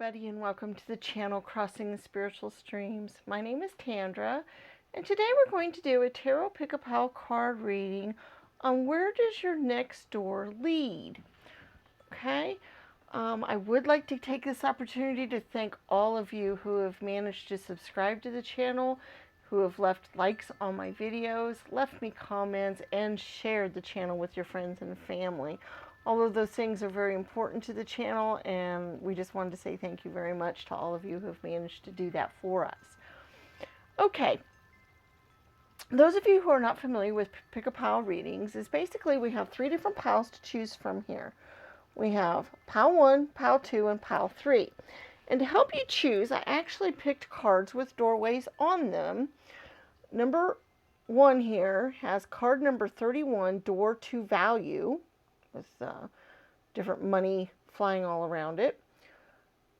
everybody, and welcome to the channel Crossing the Spiritual Streams. My name is Sandra, and today we're going to do a Tarot Pick-a-Pal card reading on where does your next door lead. Okay, I would like to take this opportunity to thank all of you who have managed to subscribe to the channel, who have left likes on my videos, left me comments, and shared the channel with your friends and family. All of those things are very important to the channel, and we just wanted to say thank you very much to all of you who have managed to do that for us. Okay, those of you who are not familiar with Pick-a-Pal readings, is basically we have 3 different piles to choose from here. We have pile 1, pile 2, and pile 3. And to help you choose, I actually picked cards with doorways on them. Number 1 here has card number 31, Door to Value, with different money flying all around it.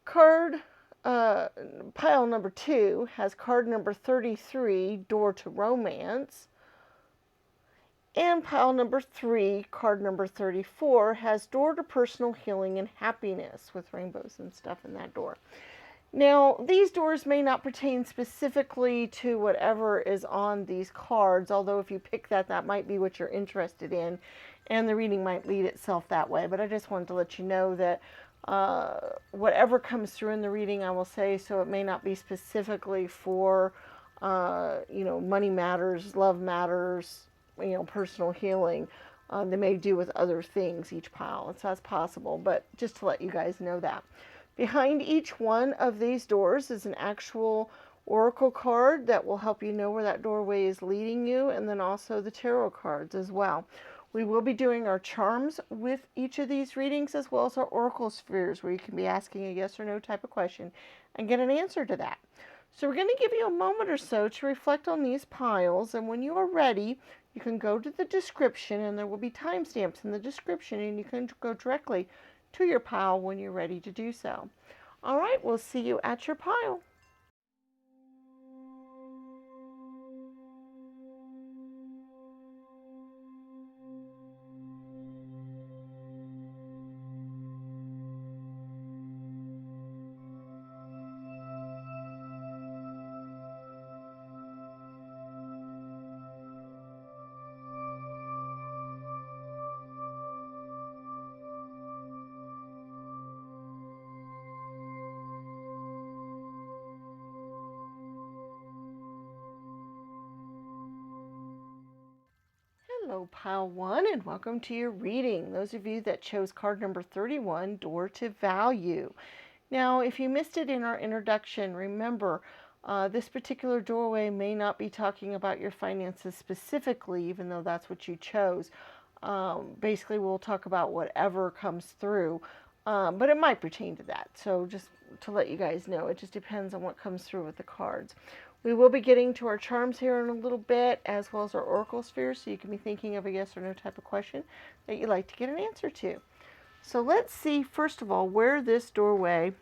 Pile number 2 has card number 33, Door to Romance. And pile number 3, card number 34, has Door to Personal Healing and Happiness, with rainbows and stuff in that door. Now, these doors may not pertain specifically to whatever is on these cards, although if you pick that, that might be what you're interested in, and the reading might lead itself that way. But I just wanted to let you know that whatever comes through in the reading, I will say, so it may not be specifically for, money matters, love matters, personal healing. They may do with other things, each pile. So that's possible, but just to let you guys know that. Behind each one of these doors is an actual oracle card that will help you know where that doorway is leading you, and then also the tarot cards as well. We will be doing our charms with each of these readings, as well as our oracle spheres, where you can be asking a yes or no type of question and get an answer to that. So we're going to give you a moment or so to reflect on these piles, and when you are ready, you can go to the description, and there will be timestamps in the description, and you can go directly to your pile when you're ready to do so. All right, we'll see you at your pile. Hello, pile 1, and welcome to your reading. Those of you that chose card number 31, Door to Value. Now, if you missed it in our introduction, remember, this particular doorway may not be talking about your finances specifically, even though that's what you chose. Basically, we'll talk about whatever comes through, but it might pertain to that. So just to let you guys know, it just depends on what comes through with the cards. We will be getting to our charms here in a little bit, as well as our oracle spheres, so you can be thinking of a yes or no type of question that you'd like to get an answer to. So let's see, first of all, where this doorway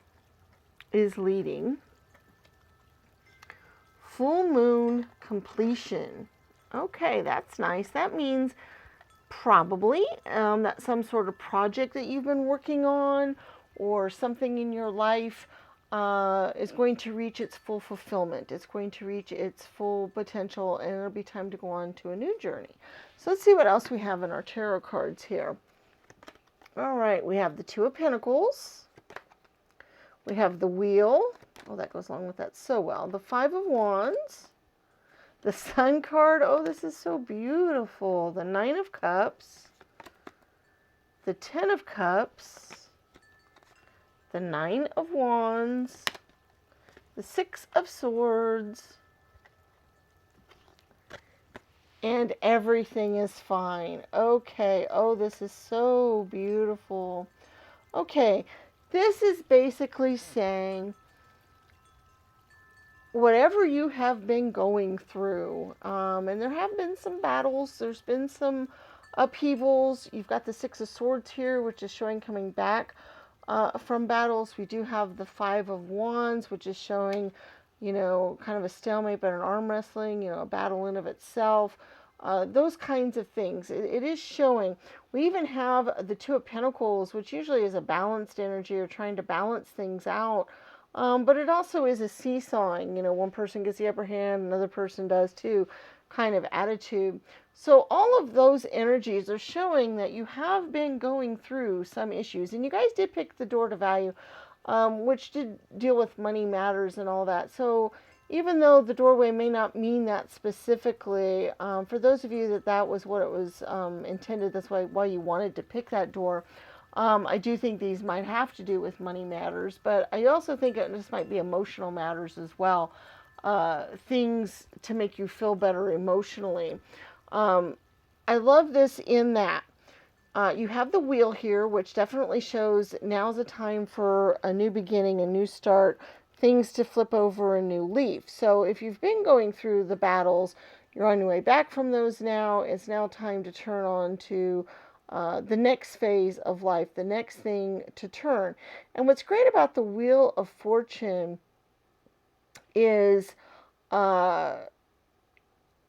is leading. Full moon completion. Okay, that's nice. That means probably that some sort of project that you've been working on, or something in your life is going to reach its full fulfillment. It's going to reach its full potential, and it'll be time to go on to a new journey. So let's see what else we have in our tarot cards here. All right, we have the Two of Pentacles. We have the Wheel. Oh, that goes along with that so well. The Five of Wands. The Sun card. Oh, this is so beautiful. The Nine of Cups. The Ten of Cups. The Nine of Wands, the Six of Swords, and everything is fine. Okay, oh, this is so beautiful. Okay, this is basically saying whatever you have been going through, and there have been some battles, there's been some upheavals. You've got the Six of Swords here, which is showing coming back from battles. We do have the Five of Wands, which is showing, kind of a stalemate, but an arm wrestling, a battle in of itself. those kinds of things. It is showing. We even have the Two of Pentacles, which usually is a balanced energy or trying to balance things out. But it also is a seesawing. One person gets the upper hand, another person does too, kind of attitude. So all of those energies are showing that you have been going through some issues. And you guys did pick the door to value, which did deal with money matters and all that. So even though the doorway may not mean that specifically, for those of you that was what it was intended, that's why you wanted to pick that door, I do think these might have to do with money matters, but I also think this might be emotional matters as well. Things to make you feel better emotionally. I love this in that you have the wheel here, which definitely shows now's the time for a new beginning, a new start, things to flip over, a new leaf. So if you've been going through the battles, you're on your way back from those now. It's now time to turn on to the next phase of life, the next thing to turn. And what's great about the Wheel of Fortune is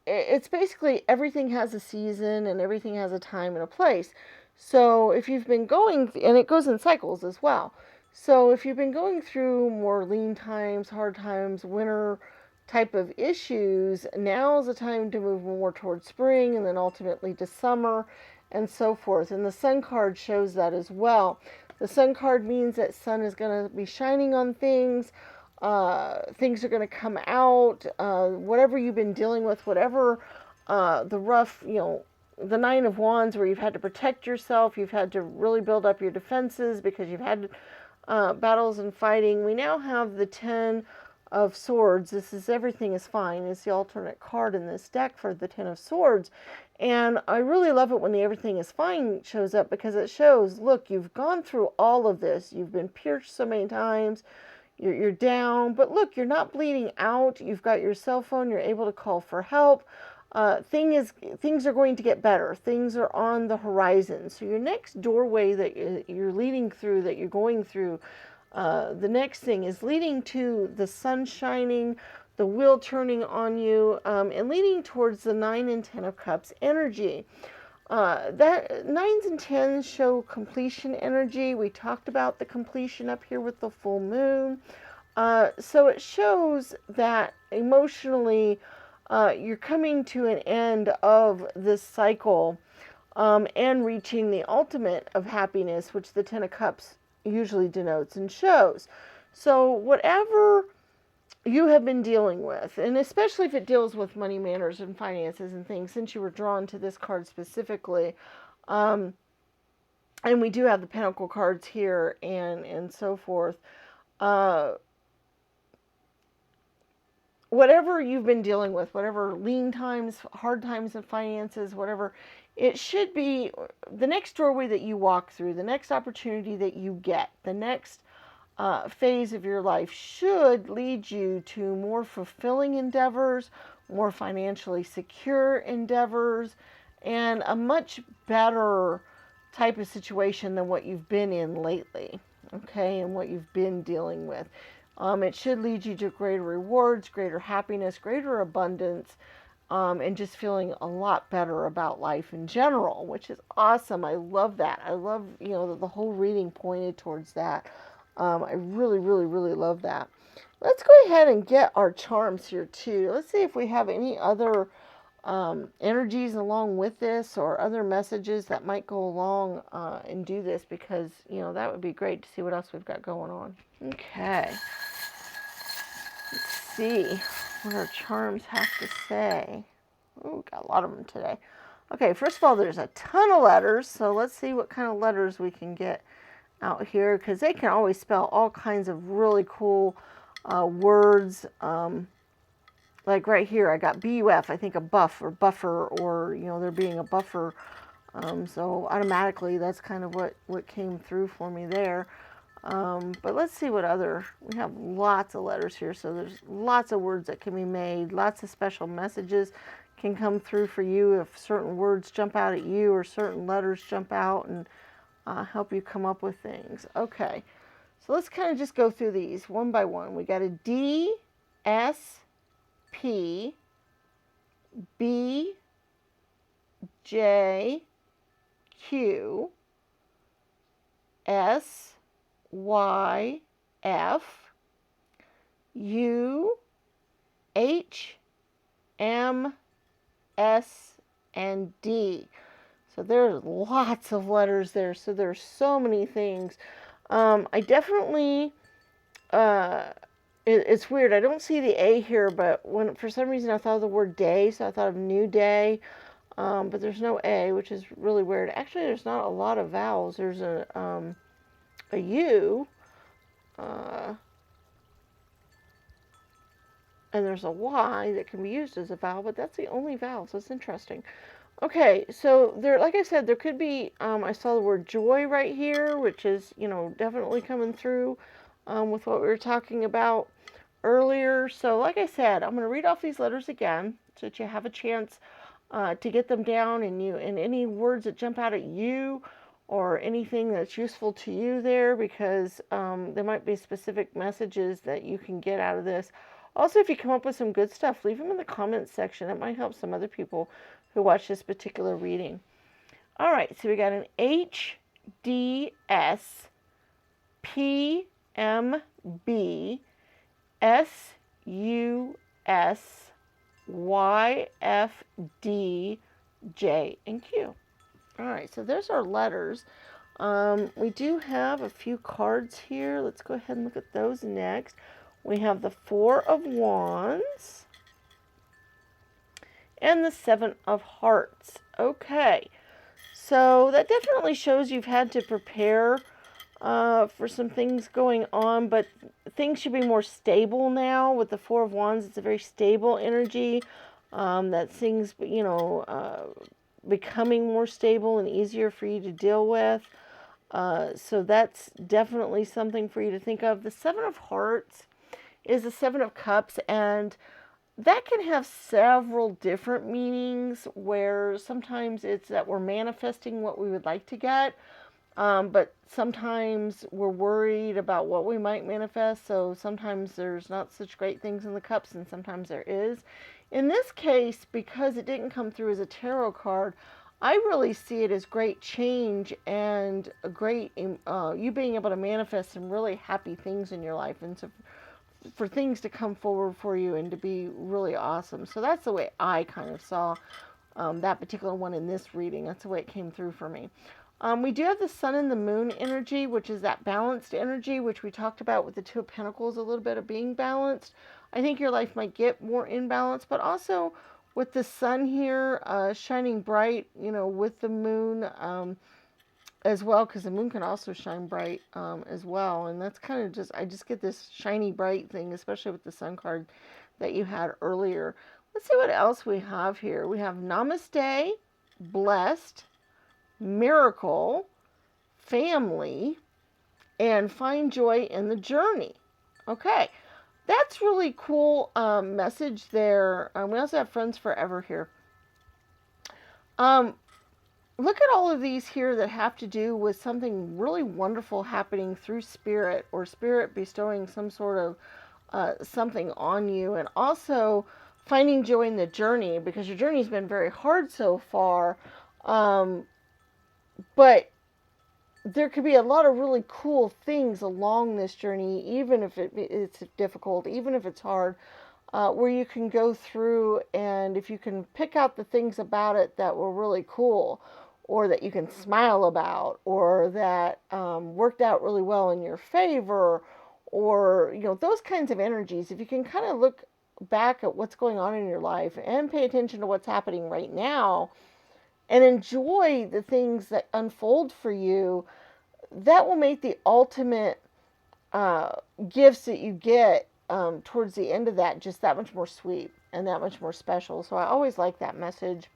it's basically everything has a season and everything has a time and a place. So if you've been going, and it goes in cycles as well. So if you've been going through more lean times, hard times, winter type of issues, now is the time to move more towards spring and then ultimately to summer and so forth. And the Sun card shows that as well. The Sun card means that sun is going to be shining on things. Things are going to come out. Whatever you've been dealing with, whatever the rough, the Nine of Wands where you've had to protect yourself, you've had to really build up your defenses because you've had battles and fighting. We now have the Ten of Swords. This is Everything is Fine. It's the alternate card in this deck for the Ten of Swords. And I really love it when the Everything is Fine shows up because it shows, look, you've gone through all of this. You've been pierced so many times. You're down, but look, you're not bleeding out. You've got your cell phone. You're able to call for help. Things are going to get better. Things are on the horizon. So your next doorway that you're leading through, that you're going through, the next thing is leading to the sun shining, the wheel turning on you, and leading towards the 9 and 10 of Cups energy. That 9s and 10s show completion energy. We talked about the completion up here with the full moon. So it shows that emotionally you're coming to an end of this cycle and reaching the ultimate of happiness, which the 10 of Cups usually denotes and shows. So whatever you have been dealing with, and especially if it deals with money matters and finances and things, since you were drawn to this card specifically, and we do have the Pentacle cards here and so forth, whatever you've been dealing with, whatever lean times, hard times in finances, whatever, it should be the next doorway that you walk through, the next opportunity that you get, the next phase of your life should lead you to more fulfilling endeavors, more financially secure endeavors, and a much better type of situation than what you've been in lately, okay, and what you've been dealing with. It should lead you to greater rewards, greater happiness, greater abundance, and just feeling a lot better about life in general, which is awesome. I love that. I love, the whole reading pointed towards that. I really, really, really love that. Let's go ahead and get our charms here too. Let's see if we have any other energies along with this or other messages that might go along and do this, because, that would be great to see what else we've got going on. Okay. Let's see what our charms have to say. Oh, got a lot of them today. Okay, first of all, there's a ton of letters, so let's see what kind of letters we can get out here, because they can always spell all kinds of really cool words. Like right here, I got BUF, I think a buff or buffer, or, there being a buffer. So automatically, that's kind of what came through for me there. But let's see what other, we have lots of letters here, so there's lots of words that can be made, lots of special messages can come through for you if certain words jump out at you or certain letters jump out and help you come up with things. Okay, so let's kind of just go through these one by one. We got a D, S, P, B, J, Q, S, Y, F, U, H, M, S, and D. So there's lots of letters there. So there's so many things. I definitely, it's weird. I don't see the A here, but when for some reason I thought of the word day, so I thought of new day. But there's no A, which is really weird. Actually, there's not a lot of vowels. There's a U, and there's a Y that can be used as a vowel, but that's the only vowel, so it's interesting. Okay, so there, like I said, there could be, I saw the word joy right here, which is, definitely coming through with what we were talking about earlier. So like I said, I'm going to read off these letters again so that you have a chance to get them down, and any words that jump out at you or anything that's useful to you there, because there might be specific messages that you can get out of this. Also, if you come up with some good stuff, leave them in the comments section. It might help some other people who watch this particular reading. All right, so we got an H, D, S, P, M, B, S, U, S, Y, F, D, J, and Q. All right, so there's our letters. We do have a few cards here. Let's go ahead and look at those next. We have the Four of Wands and the Seven of Hearts. Okay, so that definitely shows you've had to prepare for some things going on, but things should be more stable now. With the Four of Wands, it's a very stable energy. That things, becoming more stable and easier for you to deal with. So that's definitely something for you to think of. The Seven of Hearts is the Seven of Cups, and that can have several different meanings, where sometimes it's that we're manifesting what we would like to get, but sometimes we're worried about what we might manifest, so sometimes there's not such great things in the cups, and sometimes there is. In this case, because it didn't come through as a tarot card, I really see it as great change and a great, you being able to manifest some really happy things in your life, and so for things to come forward for you and to be really awesome. So that's the way I kind of saw that particular one in this reading. That's the way it came through for me. We do have the Sun and the Moon energy, which is that balanced energy, which we talked about with the Two of Pentacles, a little bit of being balanced. I think your life might get more in balance, but also with the Sun here shining bright, with the Moon as well, because the Moon can also shine bright as well. And that's kind of just, I just get this shiny bright thing, especially with the Sun card that you had earlier. Let's see what else we have here. We have Namaste, Blessed, Miracle, Family, and Find Joy in the Journey. Okay, that's really cool message there. We also have Friends Forever here. Look at all of these here that have to do with something really wonderful happening through Spirit, or Spirit bestowing some sort of something on you, and also finding joy in the journey, because your journey's been very hard so far. But there could be a lot of really cool things along this journey, even if it's difficult, even if it's hard, where you can go through, and if you can pick out the things about it that were really cool, or that you can smile about, or that worked out really well in your favor, or, those kinds of energies, if you can kind of look back at what's going on in your life and pay attention to what's happening right now, and enjoy the things that unfold for you, that will make the ultimate gifts that you get towards the end of that just that much more sweet and that much more special. So I always like that message.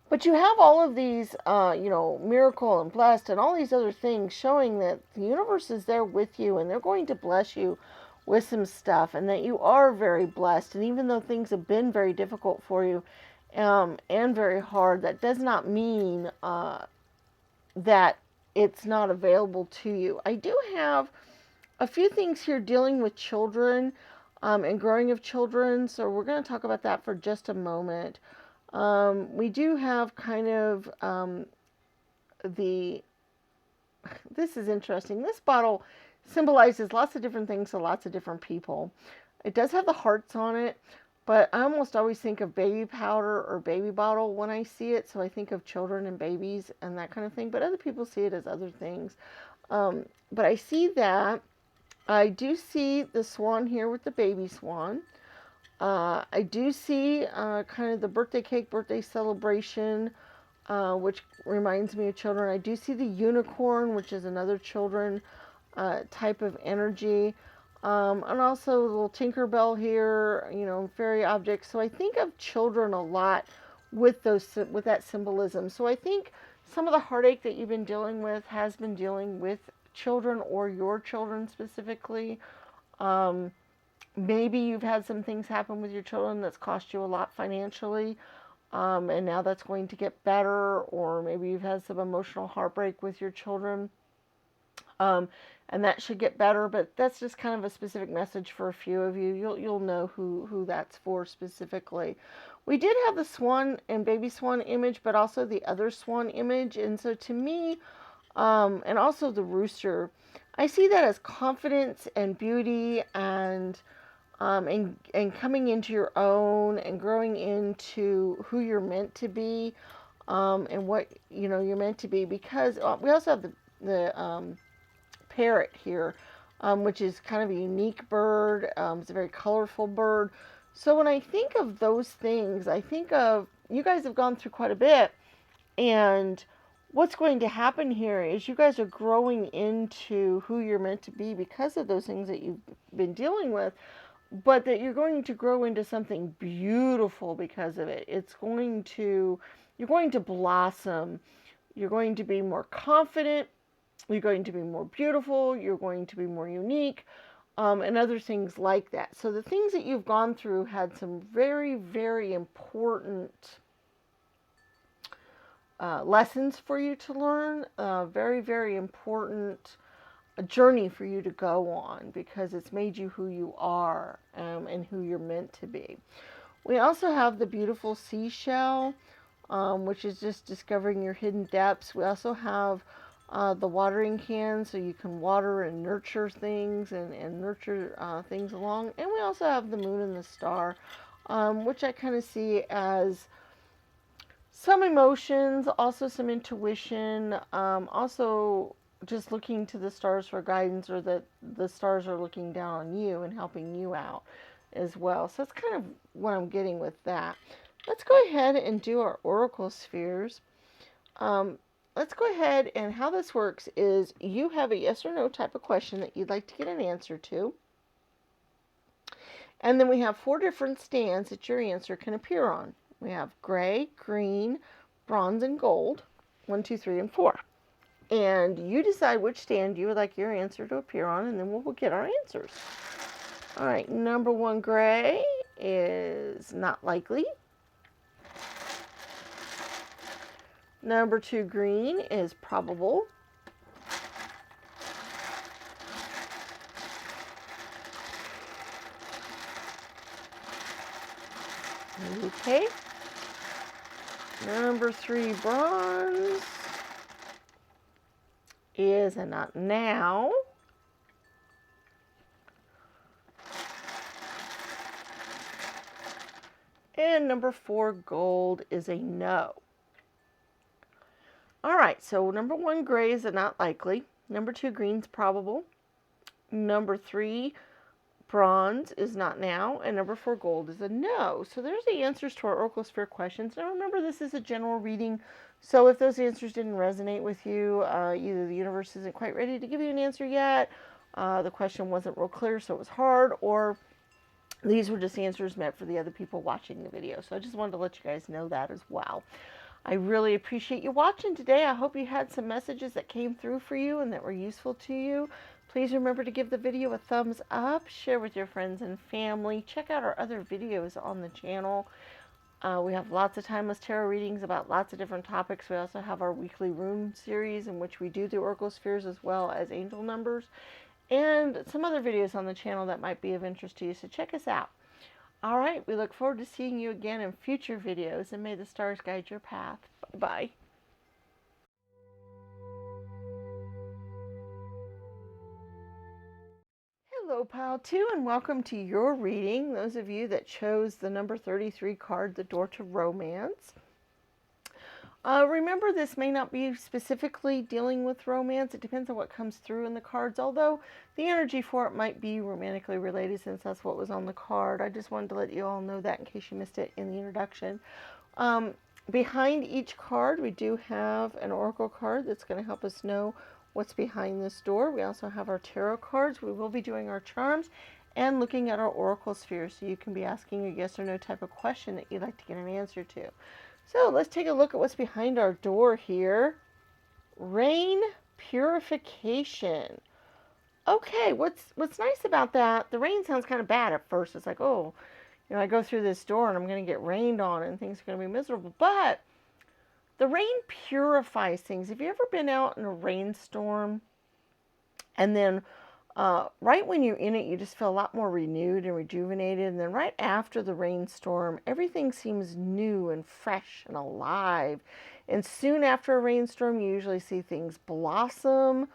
But you have all of these, miracle and blessed and all these other things showing that the universe is there with you, and they're going to bless you with some stuff, and that you are very blessed. And even though things have been very difficult for you, and very hard, that does not mean that it's not available to you. I do have a few things here dealing with children and growing of children, so we're going to talk about that for just a moment. We do have kind of this is interesting. This bottle symbolizes lots of different things to lots of different people. It does have the hearts on it, but I almost always think of baby powder or baby bottle when I see it. So I think of children and babies and that kind of thing. But other people see it as other things. But I see that. I do see the swan here with the baby swan. I do see kind of the birthday cake, birthday celebration, which reminds me of children. I do see the unicorn, which is another children type of energy. And also the little Tinkerbell here, you know, fairy objects. So I think of children a lot with that symbolism. So I think some of the heartache that you've been dealing with has been dealing with children or your children specifically. Maybe you've had some things happen with your children that's cost you a lot financially, and now that's going to get better, or maybe you've had some emotional heartbreak with your children, and that should get better. But that's just kind of a specific message for a few of you. You'll know who that's for specifically. We did have the swan and baby swan image, but also the other swan image, and so to me, and also the rooster, I see that as confidence and beauty and coming into your own and growing into who you're meant to be, and what you're meant to be. Because we also have the parrot here, which is kind of a unique bird. It's a very colorful bird. So when I think of those things, I think of you guys have gone through quite a bit, and what's going to happen here is you guys are growing into who you're meant to be because of those things that you've been dealing with, but that you're going to grow into something beautiful because of it. You're going to blossom. You're going to be more confident. You're going to be more beautiful. You're going to be more unique, and other things like that. So the things that you've gone through had some very, very important lessons for you to learn. Very, very important a journey for you to go on, because it's made you who you are, and who you're meant to be. We also have the beautiful seashell, which is just discovering your hidden depths. We also have the watering can, so you can water and nurture things and nurture things along. And we also have the moon and the star, which I kind of see as some emotions, also some intuition, also just looking to the stars for guidance, or that the stars are looking down on you and helping you out as well. So that's kind of what I'm getting with that. Let's go ahead and do our oracle spheres. Let's go ahead, and how this works is you have a yes or no type of question that you'd like to get an answer to. And then we have 4 different stands that your answer can appear on. We have gray, green, bronze, and gold. 1, 2, 3, and 4. And you decide which stand you would like your answer to appear on, and then we'll get our answers. All right, number 1, gray, is not likely. Number 2, green, is probable. Okay. Number 3, bronze, is a not now. And number 4, gold, is a no. All right, so number 1, gray, is a not likely. Number 2, green's probable. Number 3, bronze, is not now. And number 4, gold, is a no. So there's the answers to our Oracle Sphere questions. Now remember, this is a general reading, so if those answers didn't resonate with you, either the universe isn't quite ready to give you an answer yet, the question wasn't real clear, so it was hard, or these were just answers meant for the other people watching the video. So I just wanted to let you guys know that as well. I really appreciate you watching today. I hope you had some messages that came through for you and that were useful to you. Please remember to give the video a thumbs up, share with your friends and family. Check out our other videos on the channel. We have lots of timeless tarot readings about lots of different topics. We also have our weekly rune series in which we do the Oracle Spheres as well as angel numbers, and some other videos on the channel that might be of interest to you, so check us out. All right, we look forward to seeing you again in future videos, and may the stars guide your path. Bye-bye. Hello, Pile 2, and welcome to your reading. Those of you that chose the number 33 card, The Door to Romance. Remember, this may not be specifically dealing with romance. It depends on what comes through in the cards, although the energy for it might be romantically related since that's what was on the card. I just wanted to let you all know that in case you missed it in the introduction. Behind each card, we do have an oracle card that's going to help us know what's behind this door. We also have our tarot cards. We will be doing our charms and looking at our oracle sphere, so you can be asking a yes or no type of question that you'd like to get an answer to. So let's take a look at what's behind our door here. Rain purification. Okay, what's nice about that, the rain sounds kind of bad at first. It's like, oh, I go through this door and I'm going to get rained on and things are going to be miserable. But the rain purifies things. Have you ever been out in a rainstorm and then right when you're in it, you just feel a lot more renewed and rejuvenated. And then right after the rainstorm, everything seems new and fresh and alive. And soon after a rainstorm, you usually see things blossom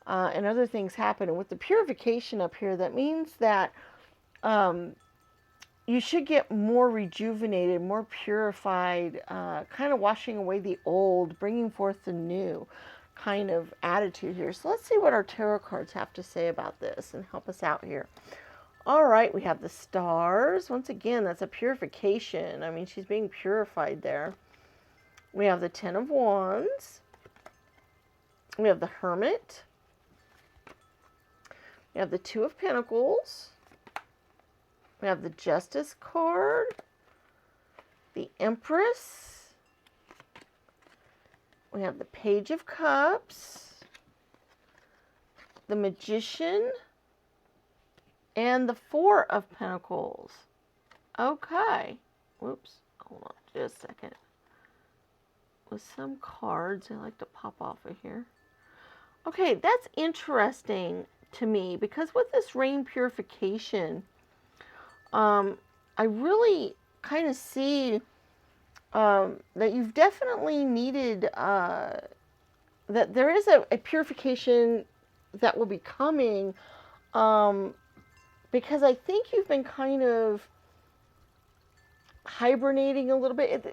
and other things happen. And with the purification up here, that means that you should get more rejuvenated, more purified, kind of washing away the old, bringing forth the new kind of attitude here. So let's see what our tarot cards have to say about this and help us out here. All right, we have the stars. Once again, that's a purification. I mean, she's being purified there. We have the Ten of Wands. We have the Hermit. We have the Two of Pentacles. We have the Justice card. The Empress. We have the Page of Cups, the Magician, and the Four of Pentacles. Okay. Whoops. Hold on just a second. With some cards, I like to pop off of here. Okay, that's interesting to me because with this rain purification, I really kind of see that you've definitely needed, that there is a purification that will be coming, because I think you've been kind of hibernating a little bit.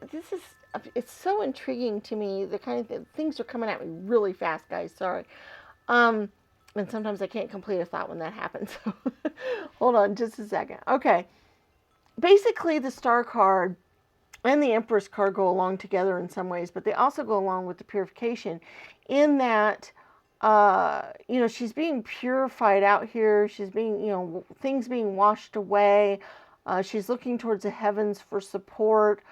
It's so intriguing to me, the kind of things are coming at me really fast, guys, sorry. And sometimes I can't complete a thought when that happens. Hold on just a second. Okay. Basically, the Star card and the Empress card go along together in some ways, but they also go along with the purification in that, she's being purified out here. She's being, things being washed away. She's looking towards the heavens for support.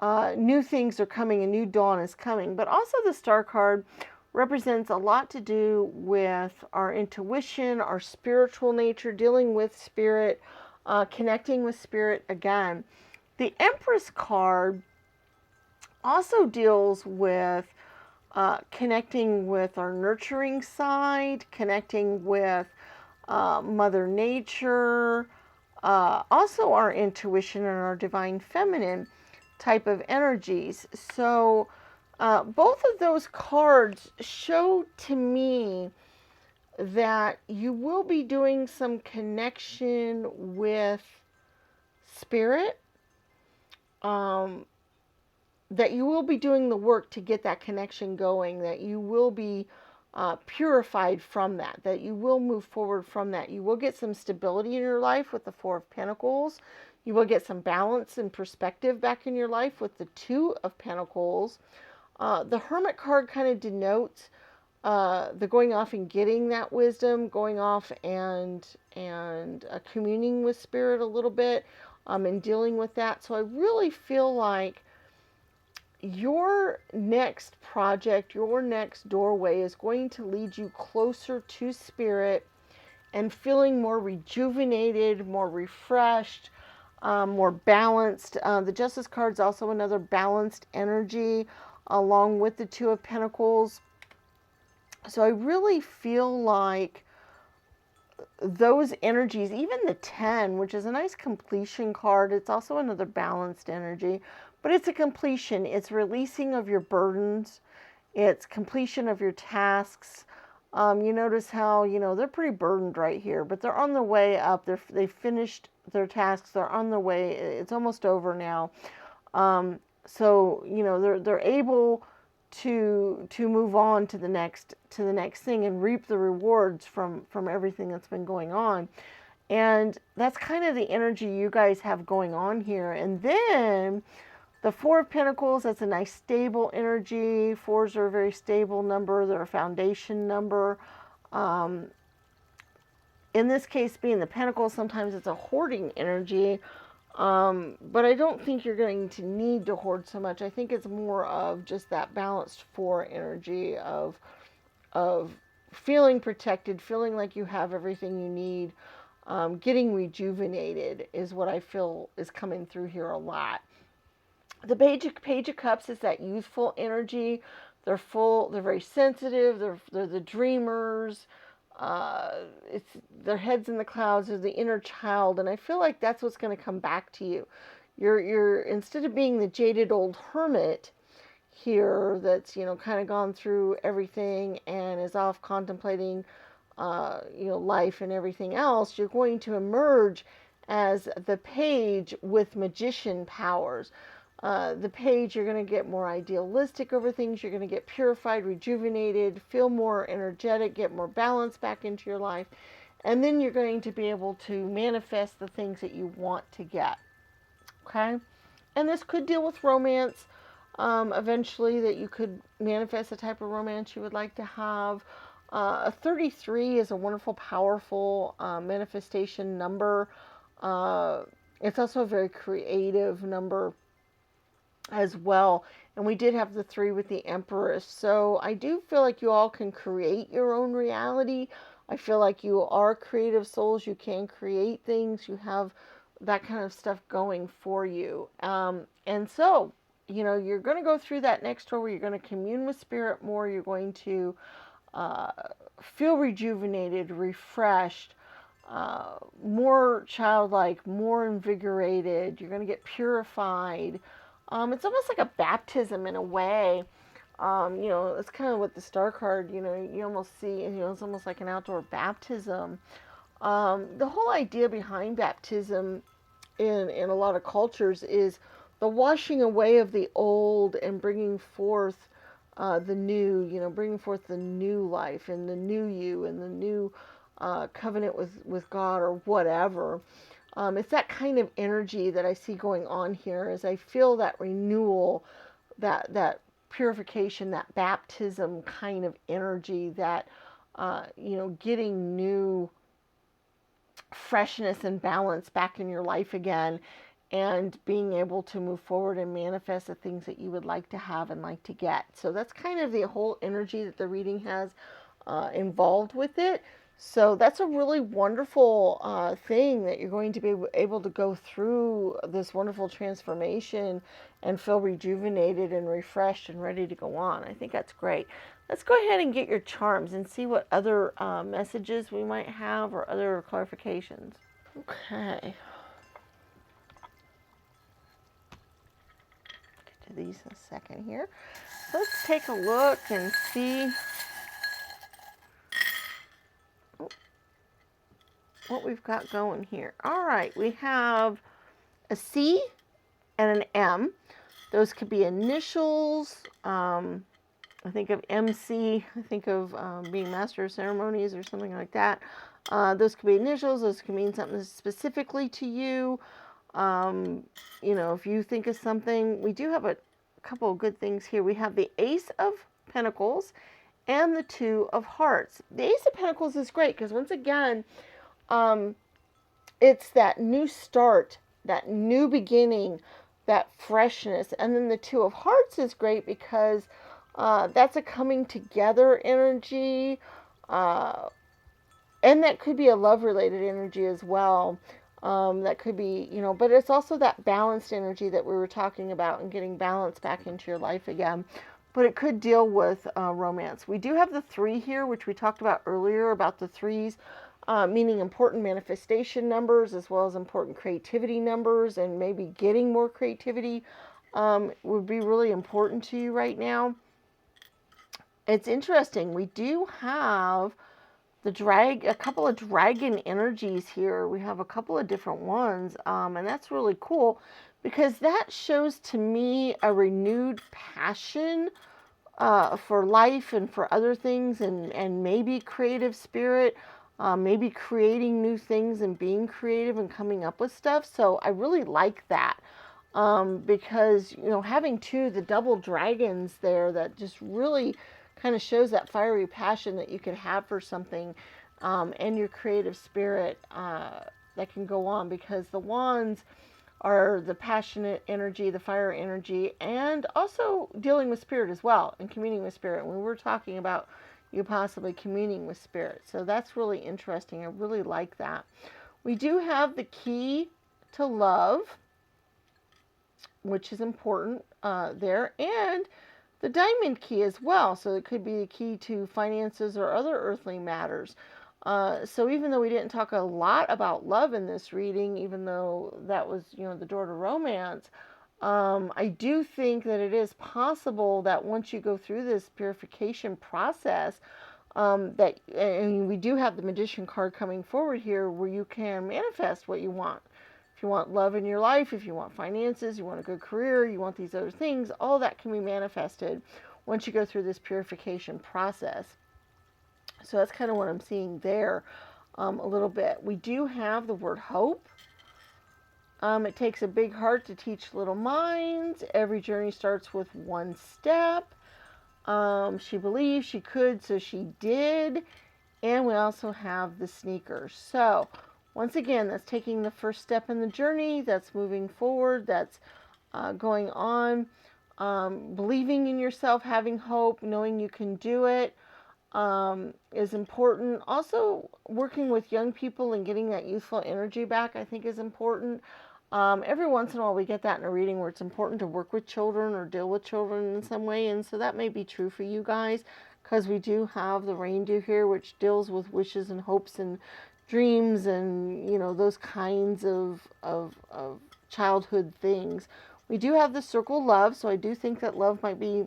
New things are coming. A new dawn is coming. But also the Star card represents a lot to do with our intuition, our spiritual nature, dealing with spirit, connecting with spirit again. The Empress card also deals with connecting with our nurturing side, connecting with Mother Nature, also our intuition and our divine feminine type of energies. So both of those cards show to me that you will be doing some connection with spirit. That you will be doing the work to get that connection going, that you will be purified from that you will move forward from that. You will get some stability in your life with the Four of Pentacles. You will get some balance and perspective back in your life with the Two of Pentacles. The Hermit card kind of denotes the going off and getting that wisdom, going off and communing with spirit a little bit, and dealing with that. So I really feel like your next project, your next doorway is going to lead you closer to spirit and feeling more rejuvenated, more refreshed, more balanced. The Justice card is also another balanced energy along with the Two of Pentacles. So I really feel like those energies, even the 10, which is a nice completion card, it's also another balanced energy, but it's a completion. It's releasing of your burdens. It's completion of your tasks. You notice how, they're pretty burdened right here, but they're on the way up. They finished their tasks. They're on the way. It's almost over now. So, they're able to move on to the next thing and reap the rewards from everything that's been going on. And that's kind of the energy you guys have going on here. And then the Four of Pentacles, that's a nice stable energy. Fours are a very stable number. They're a foundation number. In this case, being the Pentacles, sometimes it's a hoarding energy. But I don't think you're going to need to hoard so much. I think it's more of just that balanced four energy of feeling protected, feeling like you have everything you need, getting rejuvenated is what I feel is coming through here a lot. The Page of Cups is that youthful energy. They're very sensitive. They're the dreamers. It's their heads in the clouds. They're the inner child, and I feel like that's what's going to come back to you. You're instead of being the jaded old hermit here that's kind of gone through everything and is off contemplating life and everything else, you're going to emerge as the Page with magician powers. The Page, you're going to get more idealistic over things. You're going to get purified, rejuvenated, feel more energetic, get more balance back into your life. And then you're going to be able to manifest the things that you want to get. Okay? And this could deal with romance. Eventually, that you could manifest the type of romance you would like to have. A 33 is a wonderful, powerful manifestation number. It's also a very creative number as well. And we did have the 3 with the Empress. So I do feel like you all can create your own reality. I feel like you are creative souls. You can create things. You have that kind of stuff going for you. And so, you're going to go through that next door where you're going to commune with spirit more. You're going to feel rejuvenated, refreshed, more childlike, more invigorated. You're going to get purified. It's almost like a baptism in a way. It's kind of what the star card, you almost see, it's almost like an outdoor baptism. The whole idea behind baptism in a lot of cultures is the washing away of the old and bringing forth the new, bringing forth the new life and the new you and the new covenant with God or whatever. It's that kind of energy that I see going on here as I feel that renewal, that purification, that baptism kind of energy, that, getting new freshness and balance back in your life again and being able to move forward and manifest the things that you would like to have and like to get. So that's kind of the whole energy that the reading has involved with it. So that's a really wonderful thing that you're going to be able to go through this wonderful transformation and feel rejuvenated and refreshed and ready to go on. I think that's great. Let's go ahead and get your charms and see what other messages we might have or other clarifications. Okay. Get to these in a second here. So let's take a look and see what we've got going here. All right, we have a C and an M. Those could be initials. I think of MC. I think of being master of ceremonies or something like that. Those could be initials. Those could mean something specifically to you. If you think of something, we do have a couple of good things here. We have the Ace of Pentacles and the Two of Hearts. The Ace of Pentacles is great because once again, it's that new start, that new beginning, that freshness. And then the Two of Hearts is great because that's a coming together energy. And that could be a love-related energy as well. That could be, but it's also that balanced energy that we were talking about and getting balance back into your life again. But it could deal with romance. We do have the 3 here, which we talked about earlier, about the 3s meaning important manifestation numbers as well as important creativity numbers, and maybe getting more creativity would be really important to you right now. It's interesting. We do have a couple of dragon energies here. We have a couple of different ones, and that's really cool because that shows to me a renewed passion for life and for other things, and maybe creative spirit, maybe creating new things and being creative and coming up with stuff. So I really like that. Because, having the double dragons there, that just really kind of shows that fiery passion that you can have for something, and your creative spirit that can go on, because the wands are the passionate energy, the fire energy, and also dealing with spirit as well and communing with spirit. When we're talking about you possibly communing with spirit. So that's really interesting. I really like that. We do have the key to love, which is important there, and the diamond key as well. So it could be the key to finances or other earthly matters. So even though we didn't talk a lot about love in this reading, even though that was, the door to romance, I do think that it is possible that once you go through this purification process, and we do have the Magician card coming forward here, where you can manifest what you want. If you want love in your life, if you want finances, you want a good career, you want these other things, all that can be manifested once you go through this purification process. So that's kind of what I'm seeing there a little bit. We do have the word hope. It takes a big heart to teach little minds. Every journey starts with one step. She believed she could, so she did. And we also have the sneakers. So once again, that's taking the first step in the journey. That's moving forward. That's going on. Believing in yourself, having hope, knowing you can do it. Is important. Also, working with young people and getting that youthful energy back, I think, is important. Every once in a while we get that in a reading where it's important to work with children or deal with children in some way, and so that may be true for you guys, because we do have the reindeer here, which deals with wishes and hopes and dreams and, those kinds of childhood things. We do have the circle love, so I do think that love might be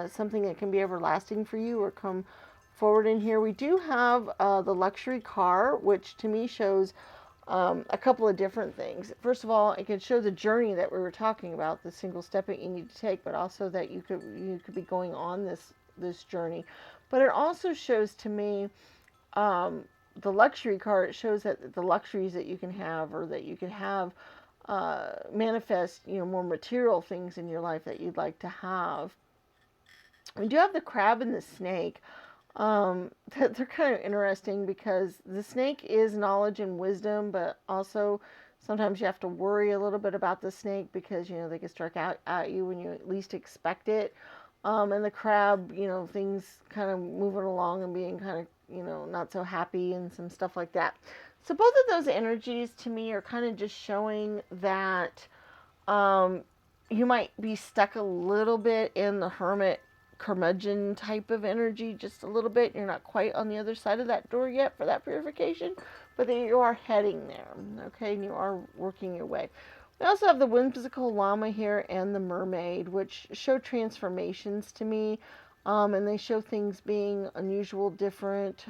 something that can be everlasting for you or come forward in here. We do have the luxury car, which to me shows a couple of different things. First of all, it can show the journey that we were talking about, the single step that you need to take, but also that you could be going on this journey. But it also shows to me the luxury car. It shows that the luxuries that you can have, or that you can have, manifest more material things in your life that you'd like to have. We do have the crab and the snake. They're kind of interesting because the snake is knowledge and wisdom, but also sometimes you have to worry a little bit about the snake because, they can strike out at you when you least expect it. And the crab, things kind of moving along and being kind of, not so happy and some stuff like that. So both of those energies to me are kind of just showing that you might be stuck a little bit in the hermit curmudgeon type of energy, just a little bit. You're not quite on the other side of that door yet for that purification, but that you are heading there, okay, and you are working your way. We also have the whimsical llama here and the mermaid, which show transformations to me, and they show things being unusual, different,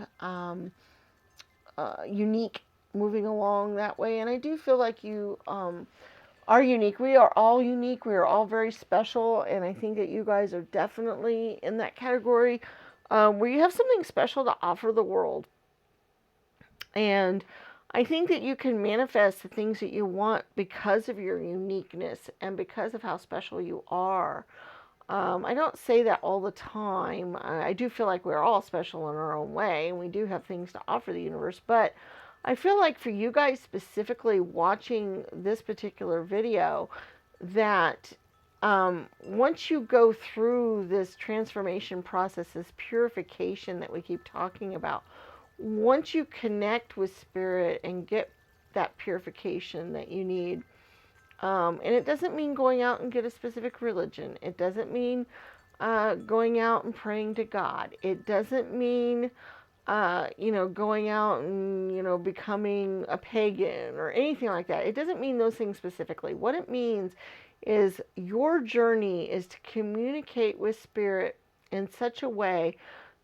unique, moving along that way. And I do feel like you are unique. We are all unique. We are all very special, and I think that you guys are definitely in that category where you have something special to offer the world. And I think that you can manifest the things that you want because of your uniqueness and because of how special you are. I don't say that all the time. I do feel like we're all special in our own way, and we do have things to offer the universe, but I feel like for you guys specifically watching this particular video, that once you go through this transformation process, this purification that we keep talking about, once you connect with spirit and get that purification that you need, and it doesn't mean going out and get a specific religion. It doesn't mean going out and praying to God. It doesn't mean going out and, becoming a pagan or anything like that. It doesn't mean those things specifically. What it means is your journey is to communicate with spirit in such a way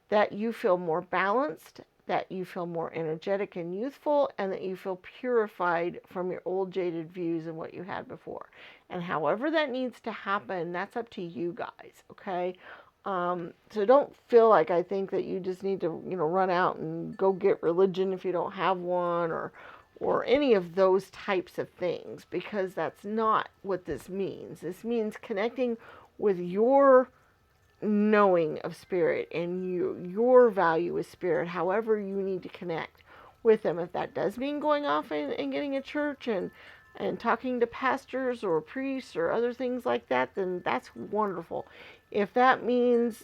that you feel more balanced, that you feel more energetic and youthful, and that you feel purified from your old jaded views and what you had before. And however that needs to happen, that's up to you guys, okay? So don't feel like I think that you just need to, run out and go get religion if you don't have one, or any of those types of things, because that's not what this means. This means connecting with your knowing of spirit and your value with spirit, however you need to connect with them. If that does mean going off and getting a church and talking to pastors or priests or other things like that, then that's wonderful. If that means,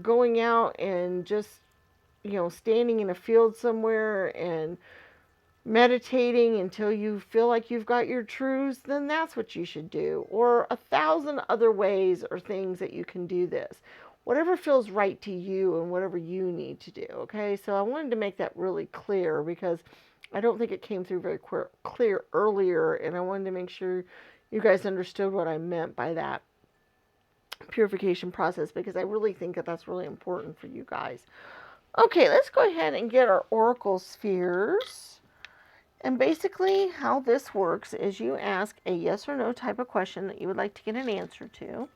going out and just, standing in a field somewhere and meditating until you feel like you've got your truths, then that's what you should do. Or 1,000 other ways or things that you can do this. Whatever feels right to you and whatever you need to do, okay? So I wanted to make that really clear because I don't think it came through very clear earlier, and I wanted to make sure you guys understood what I meant by that purification process, because I really think that that's really important for you guys. Okay, let's go ahead and get our oracle spheres. And basically how this works is you ask a yes or no type of question that you would like to get an answer to.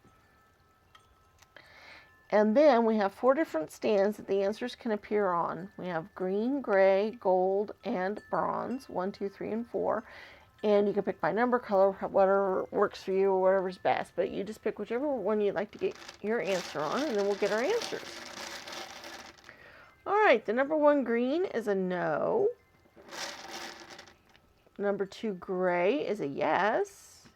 And then we have 4 different stands that the answers can appear on. We have green, gray, gold, and bronze. 1, 2, 3, and 4. And you can pick by number, color, whatever works for you or whatever's best. But you just pick whichever one you'd like to get your answer on, and then we'll get our answers. All right, the number 1 green is a no. Number 2 gray is a yes.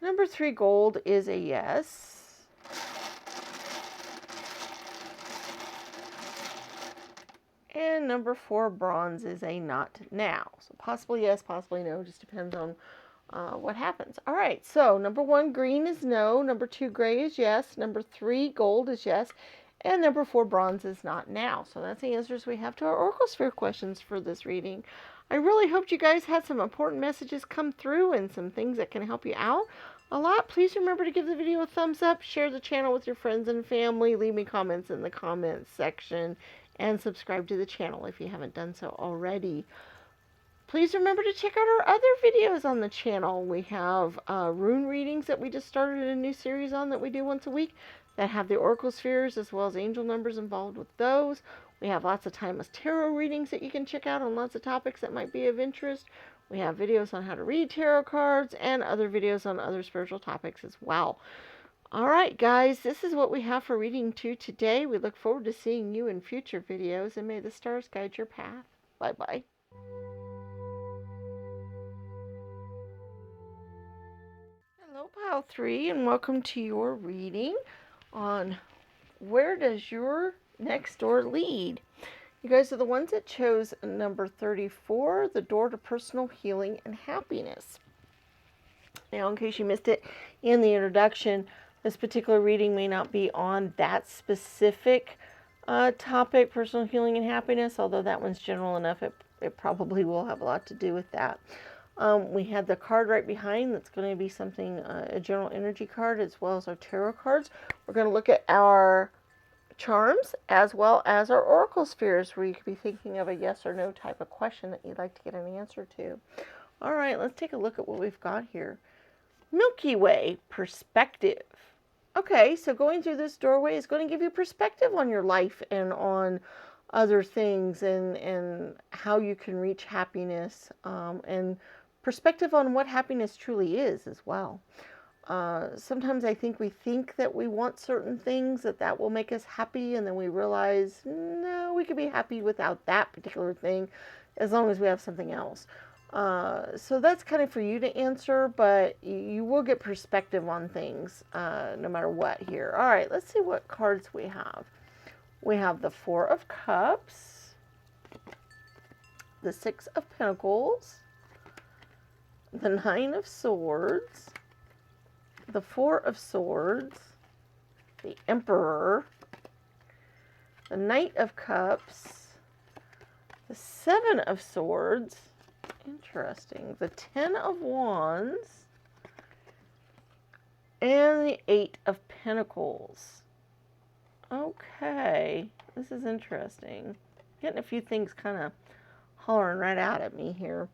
Number 3 gold is a yes. And number 4 bronze is a not now. So possibly yes, possibly no, just depends on what happens. All right, so number 1 green is no. Number 2 gray is yes. Number 3 gold is yes. And number 4 bronze is not now. So that's the answers we have to our Oracle Sphere questions for this reading. I really hoped you guys had some important messages come through and some things that can help you out a lot. Please remember to give the video a thumbs up, share the channel with your friends and family, leave me comments in the comments section, and subscribe to the channel if you haven't done so already. Please remember to check out our other videos on the channel. We have rune readings that we just started a new series on that we do once a week that have the oracle spheres as well as angel numbers involved with those. We have lots of timeless tarot readings that you can check out on lots of topics that might be of interest. We have videos on how to read tarot cards and other videos on other spiritual topics as well. All right, guys, this is what we have for reading 2 today. We look forward to seeing you in future videos, and may the stars guide your path. Bye-bye. Hello, Pile 3, and welcome to your reading on where does your next door lead. You guys are the ones that chose number 34, the door to personal healing and happiness. Now, in case you missed it in the introduction, this particular reading may not be on that specific topic, personal healing and happiness, although that one's general enough, it probably will have a lot to do with that. We had the card right behind that's going to be something, a general energy card, as well as our tarot cards. We're going to look at our charms as well as our oracle spheres, where you could be thinking of a yes or no type of question that you'd like to get an answer to. All right, let's take a look at what we've got here. Milky Way perspective. Okay, so going through this doorway is going to give you perspective on your life and on other things, and how you can reach happiness, and perspective on what happiness truly is as well. Sometimes I think we think that we want certain things, that will make us happy, and then we realize, no, we could be happy without that particular thing as long as we have something else. So that's kind of for you to answer, but you will get perspective on things no matter what here. All right, let's see what cards we have. We have the 4 of Cups, the 6 of Pentacles, the 9 of Swords, the 4 of Swords, the Emperor, the Knight of Cups, the Seven of Swords, interesting, the Ten of Wands, and the Eight of Pentacles. Okay, this is interesting. Getting a few things kind of hollering right out at me here.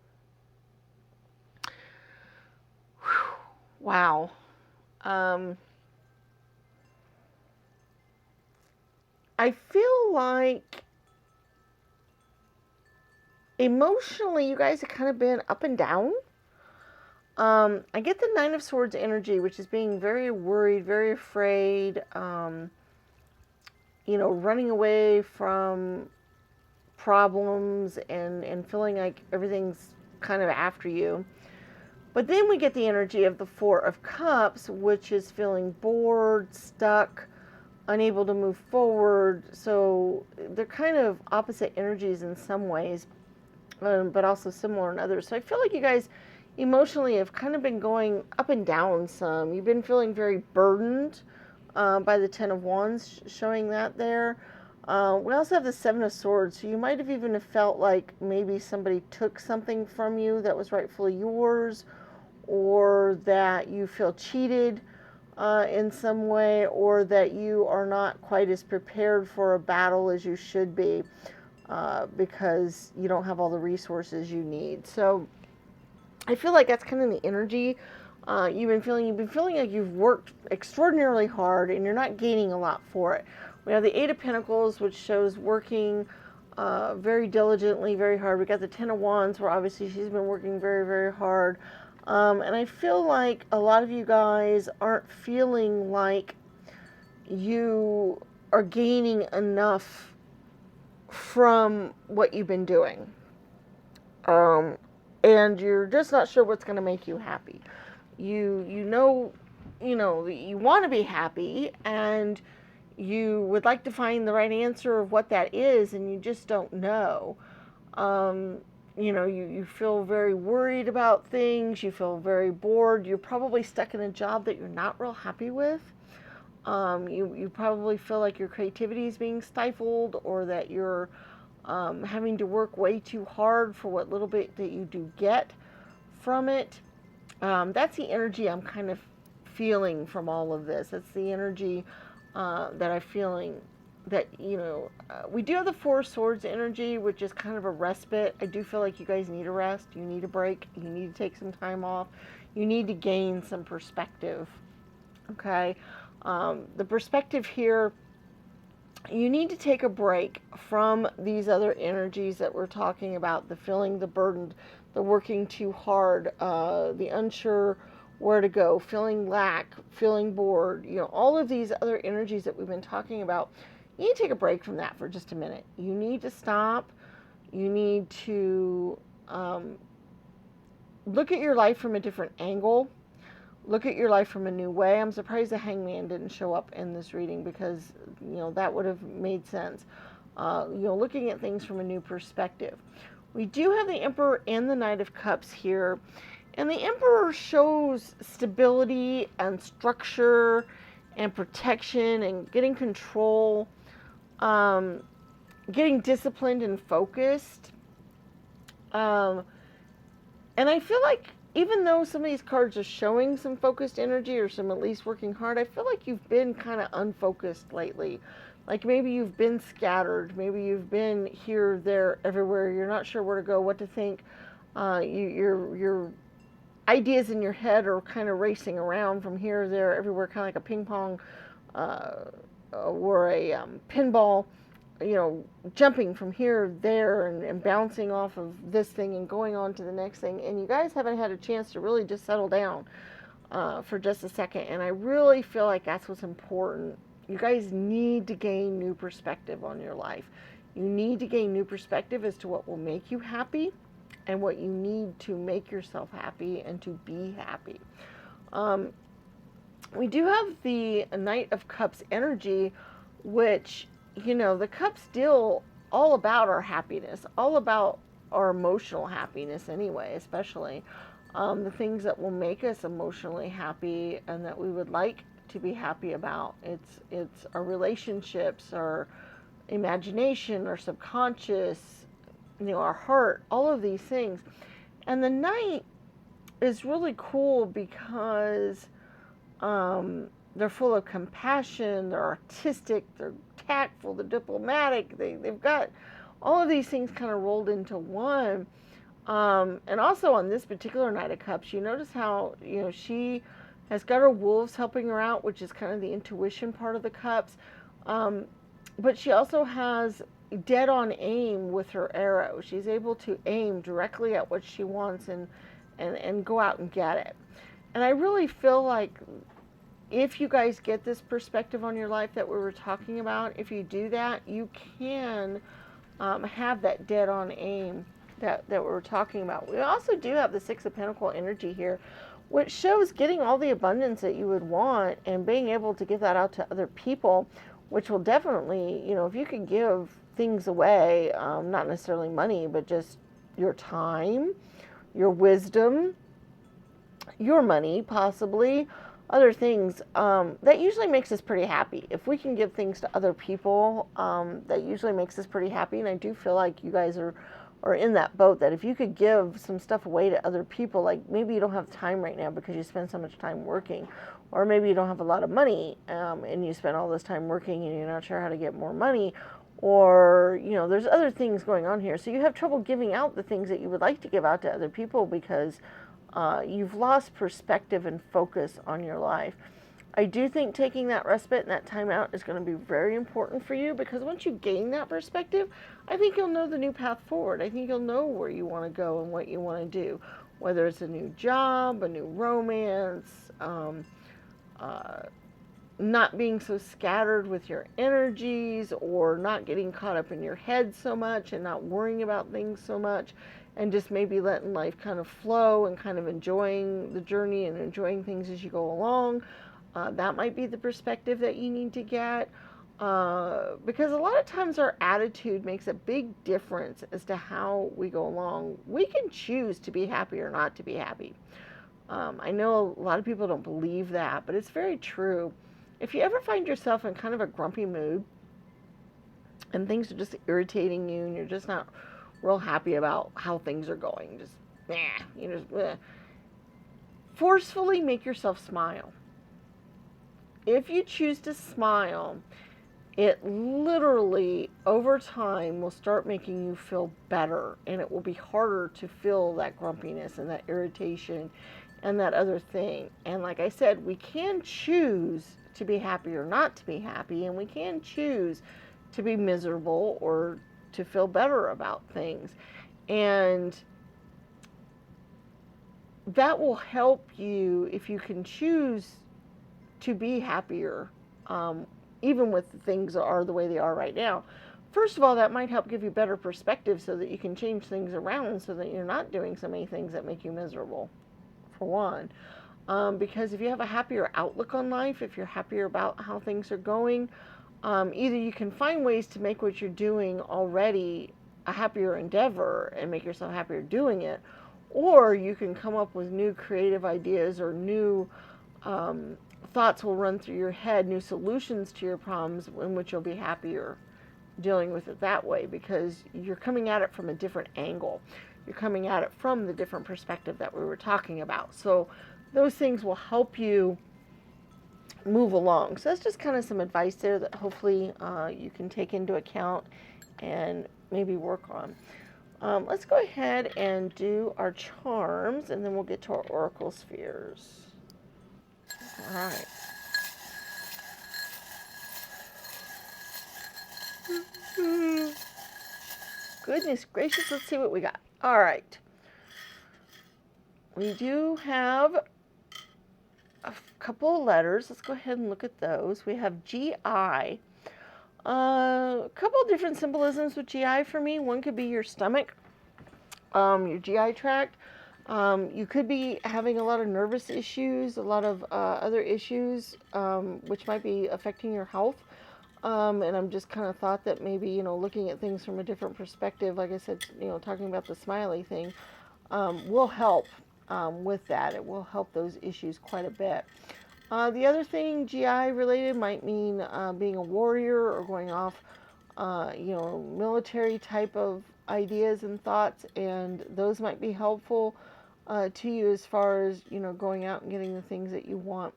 Whew. Wow. I feel like emotionally you guys have kind of been up and down. I get the Nine of Swords energy, which is being very worried, very afraid, running away from problems and feeling like everything's kind of after you. But then we get the energy of the Four of Cups, which is feeling bored, stuck, unable to move forward. So they're kind of opposite energies in some ways, but also similar in others. So I feel like you guys emotionally have kind of been going up and down some. You've been feeling very burdened by the Ten of Wands, showing that there. We also have the Seven of Swords, so you might have even felt like maybe somebody took something from you that was rightfully yours, or that you feel cheated in some way, or that you are not quite as prepared for a battle as you should be because you don't have all the resources you need. So I feel like that's kind of the energy you've been feeling. You've been feeling like you've worked extraordinarily hard and you're not gaining a lot for it. We have the Eight of Pentacles, which shows working very diligently, very hard. We got the Ten of Wands, where obviously she's been working very, very hard. And I feel like a lot of you guys aren't feeling like you are gaining enough from what you've been doing. And you're just not sure what's going to make you happy. You want to be happy, and you would like to find the right answer of what that is, and you just don't know. You feel very worried about things. You feel very bored. You're probably stuck in a job that you're not real happy with. You probably feel like your creativity is being stifled, or that you're having to work way too hard for what little bit that you do get from it. That's the energy I'm kind of feeling from all of this. That's the energy that I'm feeling. That, we do have the Four Swords energy, which is kind of a respite. I do feel like you guys need a rest. You need a break. You need to take some time off. You need to gain some perspective. Okay? The perspective here, you need to take a break from these other energies that we're talking about. The feeling, the burdened, the working too hard, the unsure where to go, feeling lack, feeling bored, all of these other energies that we've been talking about. You need to take a break from that for just a minute. You need to stop. You need to look at your life from a different angle. Look at your life from a new way. I'm surprised the Hangman didn't show up in this reading, because, that would have made sense. Looking at things from a new perspective. We do have the Emperor and the Knight of Cups here. And the Emperor shows stability and structure and protection and getting control. Getting disciplined and focused. And I feel like even though some of these cards are showing some focused energy, or some at least working hard, I feel like you've been kind of unfocused lately. Like maybe you've been scattered. Maybe you've been here, there, everywhere. You're not sure where to go, what to think. Your ideas in your head are kind of racing around from here, there, everywhere, kind of like a ping pong or a pinball, jumping from here, there, and bouncing off of this thing and going on to the next thing. And you guys haven't had a chance to really just settle down for just a second. And I really feel like that's what's important. You guys need to gain new perspective on your life. You need to gain new perspective as to what will make you happy and what you need to make yourself happy and to be happy. We do have the Knight of Cups energy, which, the cups deal all about our happiness, all about our emotional happiness anyway, especially the things that will make us emotionally happy and that we would like to be happy about. It's our relationships, our imagination, our subconscious, our heart, all of these things. And the Knight is really cool because they're full of compassion, they're artistic, they're tactful, they're diplomatic, they've got all of these things kind of rolled into one. And also on this particular Knight of Cups, you notice how, she has got her wolves helping her out, which is kind of the intuition part of the cups. But she also has dead on aim with her arrow. She's able to aim directly at what she wants and go out and get it. And I really feel like if you guys get this perspective on your life that we were talking about, if you do that, you can have that dead on aim that we were talking about. We also do have the Six of Pentacles energy here, which shows getting all the abundance that you would want and being able to give that out to other people, which will definitely, if you can give things away, not necessarily money, but just your time, your wisdom, your money, possibly, other things, that usually makes us pretty happy. If we can give things to other people, that usually makes us pretty happy. And I do feel like you guys are in that boat, that if you could give some stuff away to other people, like maybe you don't have time right now because you spend so much time working, or maybe you don't have a lot of money, and you spend all this time working and you're not sure how to get more money, or, there's other things going on here. So you have trouble giving out the things that you would like to give out to other people because you've lost perspective and focus on your life. I do think taking that respite and that time out is going to be very important for you, because once you gain that perspective, I think you'll know the new path forward. I think you'll know where you want to go and what you want to do, whether it's a new job, a new romance, not being so scattered with your energies, or not getting caught up in your head so much and not worrying about things so much, and just maybe letting life kind of flow and kind of enjoying the journey and enjoying things as you go along. That might be the perspective that you need to get, because a lot of times our attitude makes a big difference as to how we go along. We can choose to be happy or not to be happy. I know a lot of people don't believe that, but it's very true. If you ever find yourself in kind of a grumpy mood and things are just irritating you and you're just not real happy about how things are going, just forcefully make yourself smile. If you choose to smile, it literally over time will start making you feel better, and it will be harder to feel that grumpiness and that irritation and that other thing. And like I said, we can choose to be happy or not to be happy, and we can choose to be miserable or to feel better about things. And that will help you if you can choose to be happier, even with things are the way they are right now. First of all, that might help give you better perspective so that you can change things around so that you're not doing so many things that make you miserable, for one. Because if you have a happier outlook on life, if you're happier about how things are going, either you can find ways to make what you're doing already a happier endeavor and make yourself happier doing it, or you can come up with new creative ideas or new thoughts will run through your head, new solutions to your problems in which you'll be happier dealing with it that way, because you're coming at it from a different angle. You're coming at it from the different perspective that we were talking about. So those things will help you move along. So that's just kind of some advice there that hopefully you can take into account and maybe work on. Let's go ahead and do our charms, and then we'll get to our oracle spheres. All right. Goodness gracious, let's see what we got. All right. We do have a couple of letters. Let's go ahead and look at those. We have GI. A couple of different symbolisms with GI for me. One could be your stomach, your GI tract. You could be having a lot of nervous issues, a lot of other issues, which might be affecting your health. And I'm just kind of thought that maybe, looking at things from a different perspective, like I said, talking about the smiley thing, will help with that. It will help those issues quite a bit. The other thing, GI related, might mean being a warrior or going off military type of ideas and thoughts, and those might be helpful to you as far as, going out and getting the things that you want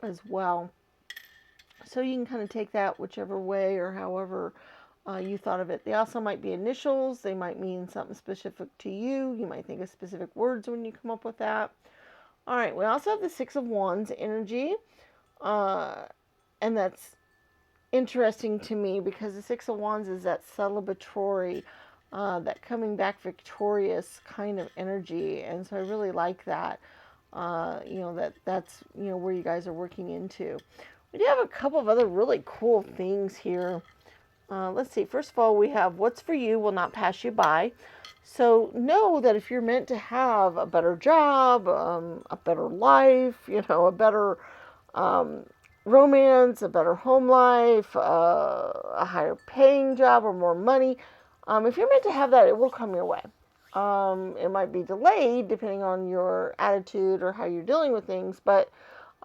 as well. So you can kind of take that whichever way or however you thought of it. They also might be initials. They might mean something specific to you. You might think of specific words when you come up with that. All right, we also have the Six of Wands energy, and that's interesting to me because the Six of Wands is that celebratory, that coming back victorious kind of energy, and so I really like that. That's where you guys are working into. We do have a couple of other really cool things here. Let's see. First of all, we have what's for you will not pass you by. So know that if you're meant to have a better job, a better life, a better romance, a better home life, a higher paying job or more money, if you're meant to have that, it will come your way. It might be delayed depending on your attitude or how you're dealing with things, but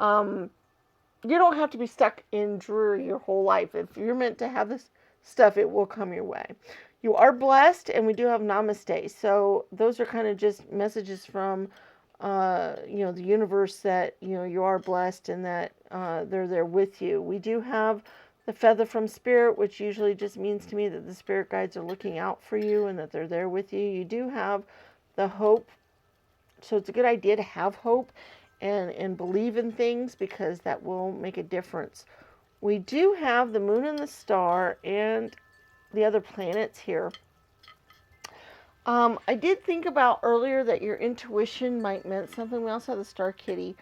you don't have to be stuck in dreary your whole life. If you're meant to have this stuff, it will come your way. You are blessed, and we do have namaste. So those are kind of just messages from, the universe that, you are blessed and that they're there with you. We do have the feather from spirit, which usually just means to me that the spirit guides are looking out for you and that they're there with you. You do have the hope. So it's a good idea to have hope and believe in things because that will make a difference. We do have the moon and the star and the other planets here. I did think about earlier that your intuition might mean something. We also have the star kitty.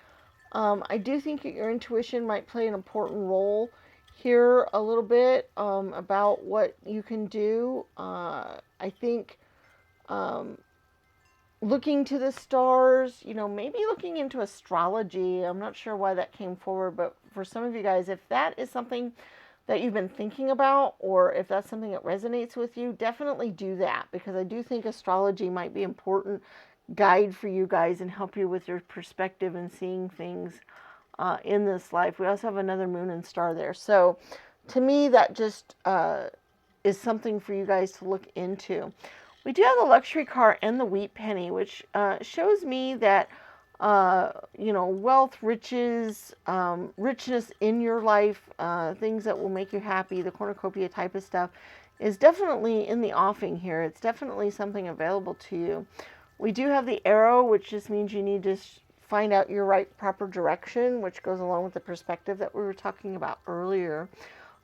I do think that your intuition might play an important role here a little bit about what you can do. I think looking to the stars, maybe looking into astrology. I'm not sure why that came forward, but for some of you guys, if that is something that you've been thinking about, or if that's something that resonates with you, definitely do that, because I do think astrology might be an important guide for you guys and help you with your perspective and seeing things in this life. We also have another moon and star there. So to me, that just is something for you guys to look into. We do have the luxury car and the wheat penny, which shows me that wealth, riches, richness in your life, things that will make you happy, the cornucopia type of stuff, is definitely in the offing here. It's definitely something available to you. We do have the arrow, which just means you need to find out your right, proper direction, which goes along with the perspective that we were talking about earlier.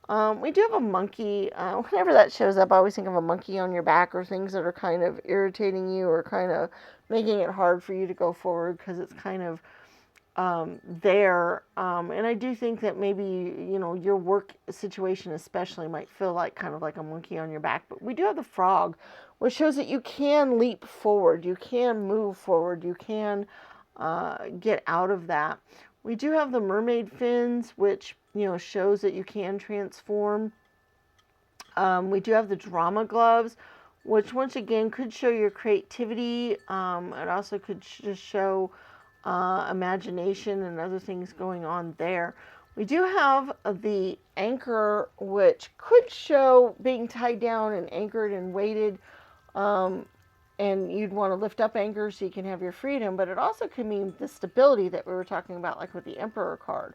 We do have a monkey. Whenever that shows up, I always think of a monkey on your back or things that are kind of irritating you or kind of making it hard for you to go forward because it's kind of there. And I do think that maybe, your work situation especially might feel like kind of like a monkey on your back. But we do have the frog, which shows that you can leap forward. You can move forward. You can get out of that. We do have the mermaid fins, which, shows that you can transform. We do have the drama gloves, which once again could show your creativity. It also could just show imagination and other things going on there. We do have the anchor, which could show being tied down and anchored and weighted. And you'd want to lift up anchor so you can have your freedom, but it also could mean the stability that we were talking about, like with the Emperor card.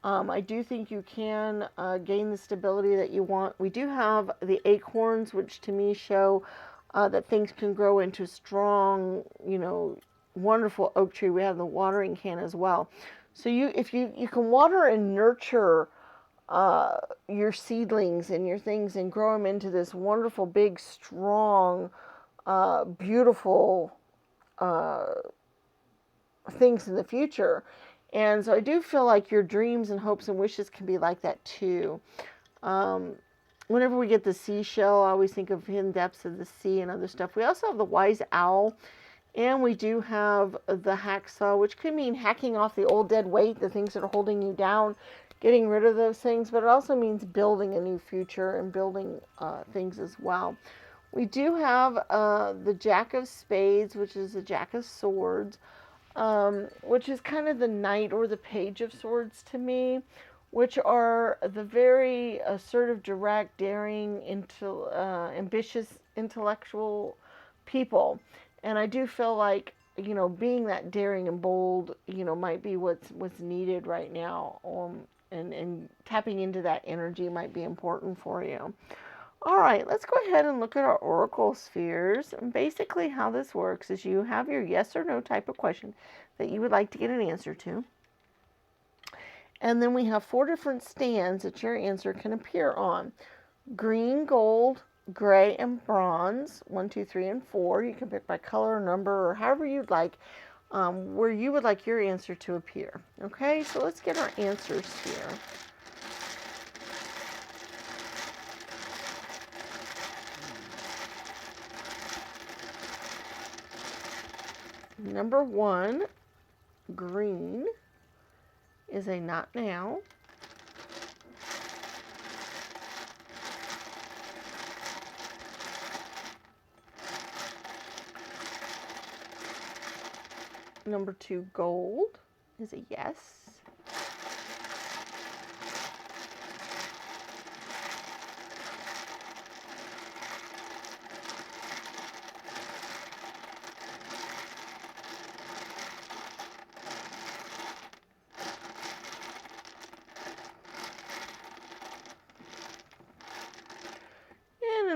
I do think you can gain the stability that you want. We do have the acorns, which to me show that things can grow into strong, wonderful oak tree. We have the watering can as well. So if you can water and nurture your seedlings and your things and grow them into this wonderful, big, strong, beautiful things in the future. And so I do feel like your dreams and hopes and wishes can be like that too. Whenever we get the seashell, I always think of hidden depths of the sea and other stuff. We also have the wise owl, and we do have the hacksaw, which could mean hacking off the old dead weight, the things that are holding you down, getting rid of those things, but it also means building a new future and building things as well. We do have the Jack of Spades, which is the Jack of Swords, which is kind of the Knight or the Page of Swords to me. which are the very assertive, direct, daring, ambitious, intellectual people. And I do feel like, being that daring and bold, might be what's needed right now. And tapping into that energy might be important for you. All right, let's go ahead and look at our oracle spheres. And basically how this works is you have your yes or no type of question that you would like to get an answer to. And then we have 4 different stands that your answer can appear on. Green, gold, gray, and bronze. 1, 2, 3, and 4. You can pick by color or number or however you'd like, where you would like your answer to appear. Okay, so let's get our answers here. Number 1, green, is a not now. Number 2, gold, is a yes.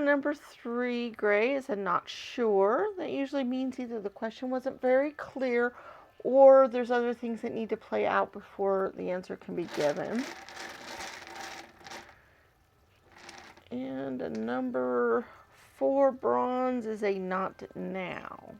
Number 3, gray, is a not sure. That usually means either the question wasn't very clear or there's other things that need to play out before the answer can be given. And a number 4, bronze, is a not now.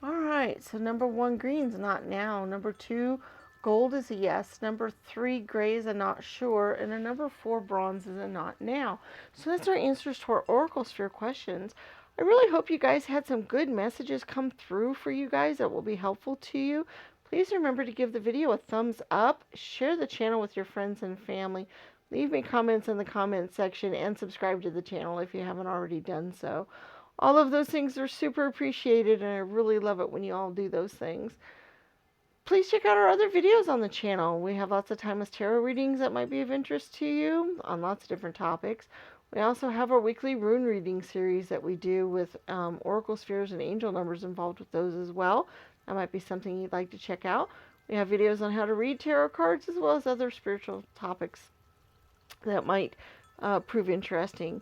All right, so number 1, green's not now. Number 2, gold, is a yes. Number 3, gray, is a not sure. And a number 4, bronze, is a not now. So that's our answers to our oracle sphere questions. I really hope you guys had some good messages come through for you guys that will be helpful to you. Please remember to give the video a thumbs up, share the channel with your friends and family, leave me comments in the comments section, and subscribe to the channel if you haven't already done so. All of those things are super appreciated, and I really love it when you all do those things. Please check out our other videos on the channel. We have lots of timeless tarot readings that might be of interest to you on lots of different topics. We also have our weekly rune reading series that we do with oracle spheres and angel numbers involved with those as well. That might be something you'd like to check out. We have videos on how to read tarot cards as well as other spiritual topics that might prove interesting.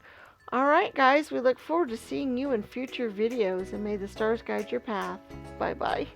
Alright guys, we look forward to seeing you in future videos, and may the stars guide your path. Bye bye.